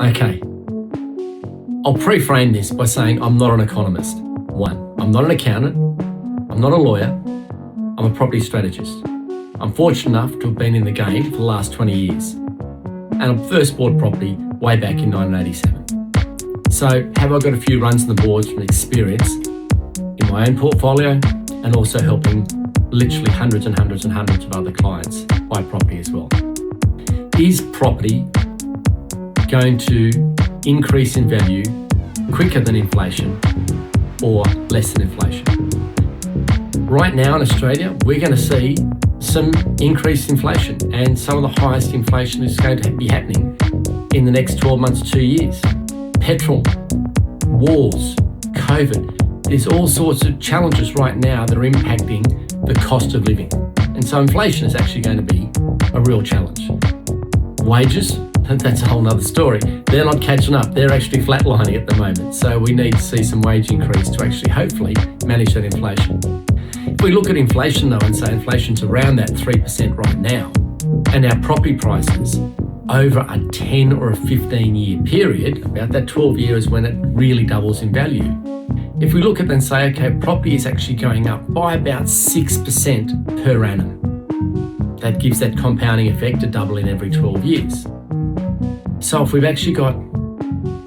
Okay, I'll pre-frame this by saying I'm not an economist. One, I'm not an accountant, I'm not a lawyer, I'm a property strategist. I'm fortunate enough to have been in the game for the last 20 years. And I first bought property way back in 1987. So have I got a few runs on the boards from experience in my own portfolio and also helping literally hundreds and hundreds and hundreds of other clients buy property as well. Is property going to increase in value quicker than inflation or less than inflation? Right now in Australia, we're going to see some increased inflation, and some of the highest inflation is going to be happening in the next 12 months, 2 years. Petrol, wars, COVID, there's all sorts of challenges right now that are impacting the cost of living. And so inflation is actually going to be a real challenge. Wages, that's a whole nother story. They're not catching up. They're actually flatlining at the moment. So we need to see some wage increase to actually hopefully manage that inflation. If we look at inflation though and say inflation's around that 3% right now, and our property prices over a 10 or a 15 year period, about that 12 years when it really doubles in value. If we look at it and say, okay, property is actually going up by about 6% per annum. That gives that compounding effect to double in every 12 years. So if we've actually got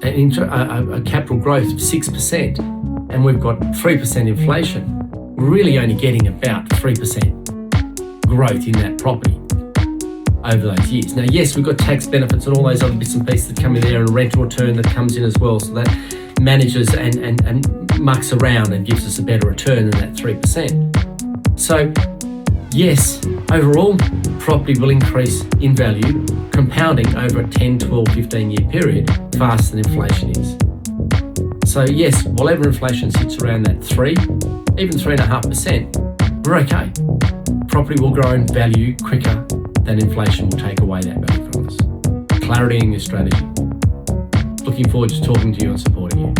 a capital growth of 6% and we've got 3% inflation, we're really only getting about 3% growth in that property over those years. Now, yes, we've got tax benefits and all those other bits and pieces that come in there, and a rental return that comes in as well. So that manages and mucks around and gives us a better return than that 3%. So yes, overall, property will increase in value, compounding over a 10, 12, 15 year period faster than inflation is. So yes, whatever inflation sits around that 3, even 3.5%, we're okay. Property will grow in value quicker than inflation will take away that value from us. Clarity in your strategy. Looking forward to talking to you and supporting you.